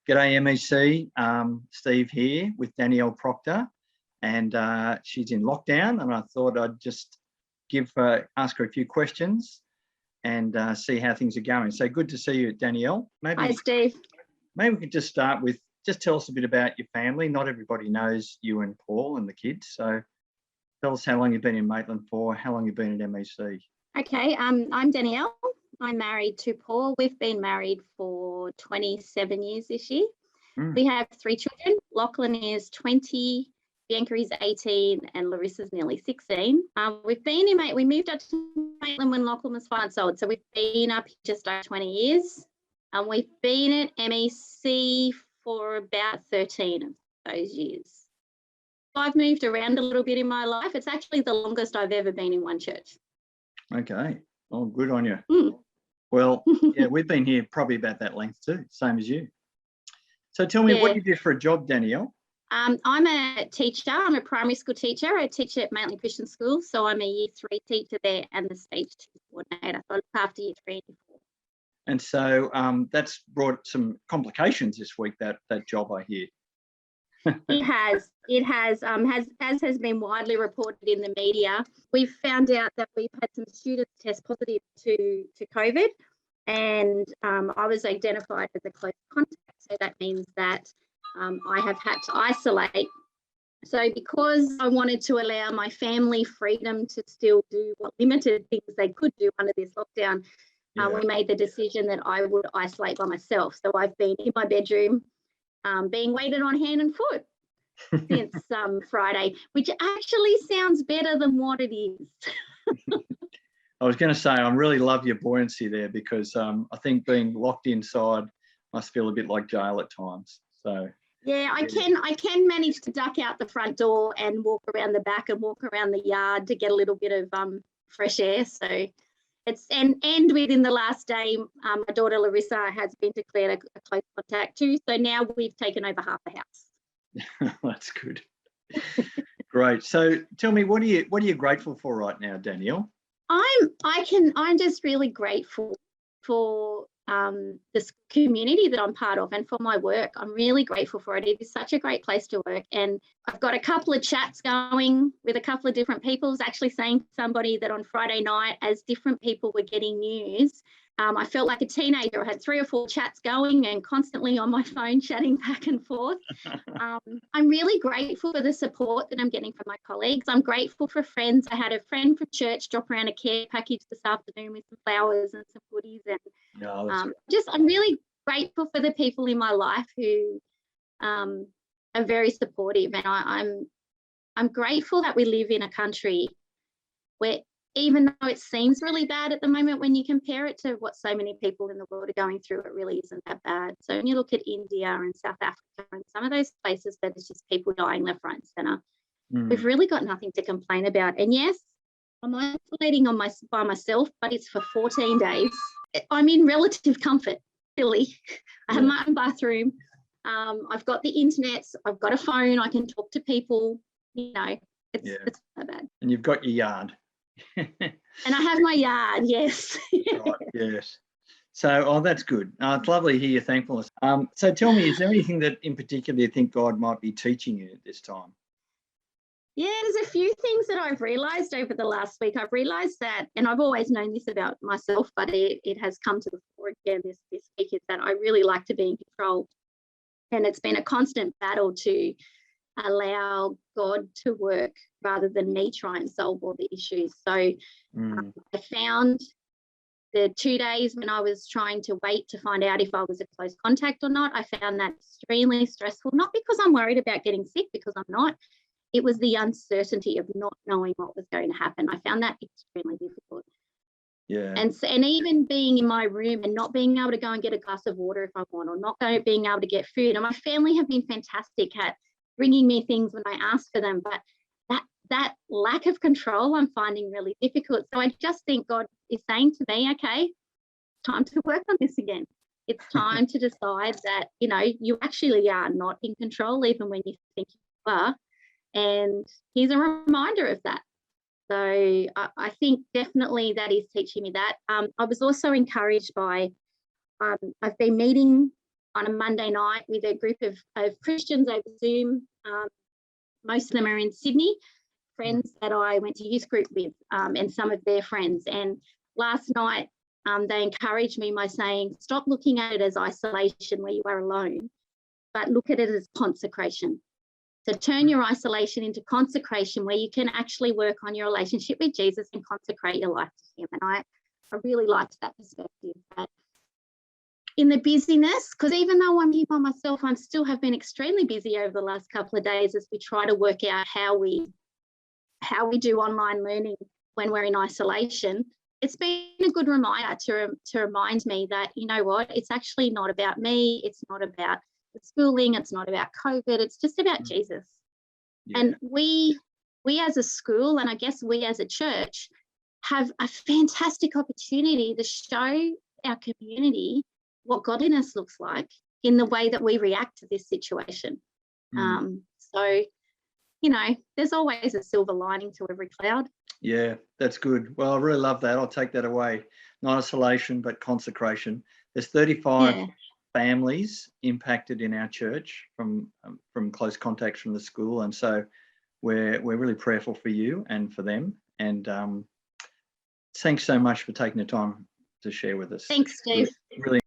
G'day MEC, Steve here with Danielle Proctor, and she's in lockdown, and I thought I'd just ask her a few questions and see how things are going. So good to see you, Danielle. Hi, Steve. Maybe we could just start with, just tell us a bit about your family. Not everybody knows you and Paul and the kids, so tell us how long you've been in Maitland for, how long you've been at MEC. Okay, I'm Danielle. I'm married to Paul. We've been married for 27 years this year. We have 3 children. Lachlan is 20, Bianca is 18, and Larissa's nearly 16. We moved up to Maitland when Lachlan was 5 months old, so we've been up just over 20 years. And we've been at MEC for about 13 of those years. I've moved around a little bit in my life. It's actually the longest I've ever been in one church. Okay. Oh, good on you. Well, yeah, we've been here probably about that length too, same as you. So tell me, what do you do for a job, Danielle? I'm a teacher. I'm a primary school teacher. I teach at Maitland Christian School, so I'm a Year 3 teacher there and the Stage 2 coordinator. So I look after Year 3 and 4. And so that's brought some complications this week, that job, I hear. It has, as has been widely reported in the media. We've found out that we've had some students test positive to COVID, and I was identified as a close contact. So that means that I have had to isolate. So because I wanted to allow my family freedom to still do what limited things they could do under this lockdown, we made the decision that I would isolate by myself. So I've been in my bedroom being waited on hand and foot since Friday, which actually sounds better than what it is. I was going to say, I really love your buoyancy there, because I think being locked inside must feel a bit like jail at times. So yeah, I can manage to duck out the front door and walk around the back and walk around the yard to get a little bit of fresh air. So it's and within the last day, my daughter Larissa has been declared a close contact too. So now we've taken over half the house. That's good. Great. So tell me, what are you grateful for right now, Danielle? I'm just really grateful for this community that I'm part of and for my work. I'm really grateful for it. It is such a great place to work, and I've got a couple of chats going with a couple of different people. I was actually saying to somebody that on Friday night, as different people were getting news, I felt like a teenager. I had 3 or 4 chats going and constantly on my phone chatting back and forth. I'm really grateful for the support that I'm getting from my colleagues. I'm grateful for friends. I had a friend from church drop around a care package this afternoon with some flowers and some goodies. And I'm really grateful for the people in my life who are very supportive. And I'm grateful that we live in a country where, even though it seems really bad at the moment, when you compare it to what so many people in the world are going through, it really isn't that bad. So when you look at India and South Africa and some of those places that it's just people dying left, right and centre, we've really got nothing to complain about. And yes, I'm isolating by myself, but it's for 14 days. I'm in relative comfort, really. I have my own bathroom. I've got the internet. I've got a phone. I can talk to people. You know, it's not bad. And you've got your yard. And I have my yard, yes. Right, yes. So, that's good. It's lovely to hear your thankfulness. So tell me, is there anything that in particular you think God might be teaching you at this time? Yeah, there's a few things that I've realised over the last week. I've realised that, and I've always known this about myself, but it has come to the fore again this week, is that I really like to be in control. And it's been a constant battle to allow God to work rather than me try and solve all the issues. So I found the 2 days when I was trying to wait to find out if I was a close contact or not, I found that extremely stressful, not because I'm worried about getting sick, because I'm not. It was the uncertainty of not knowing what was going to happen. I found that extremely difficult. Yeah. And even being in my room and not being able to go and get a glass of water if I want, or not being able to get food. And my family have been fantastic at bringing me things when I ask for them, but that lack of control I'm finding really difficult. So I just think God is saying to me, okay, it's time to work on this again. It's time to decide that, you know, you actually are not in control even when you think you are. And here's a reminder of that. So I think definitely that is teaching me that. I was also encouraged by, I've been meeting on a Monday night with a group of Christians over Zoom. Most of them are in Sydney, friends that I went to youth group with, and some of their friends. And last night, they encouraged me by saying, stop looking at it as isolation where you are alone, but look at it as consecration. So turn your isolation into consecration where you can actually work on your relationship with Jesus and consecrate your life to him. And I really liked that perspective. But in the busyness, because even though I'm here by myself, I still have been extremely busy over the last couple of days as we try to work out how we do online learning when we're in isolation. It's been a good reminder to remind me that, you know what, it's actually not about me. It's not about the schooling. It's not about COVID. It's just about Jesus. Yeah. And we as a school, and I guess we as a church, have a fantastic opportunity to show our community what godliness looks like in the way that we react to this situation. So, you know, there's always a silver lining to every cloud. Yeah, that's good. Well, I really love that. I'll take that away. Not isolation, but consecration. There's 35 families impacted in our church from close contacts from the school, and so we're really prayerful for you and for them. And thanks so much for taking the time to share with us. Thanks, Steve. Really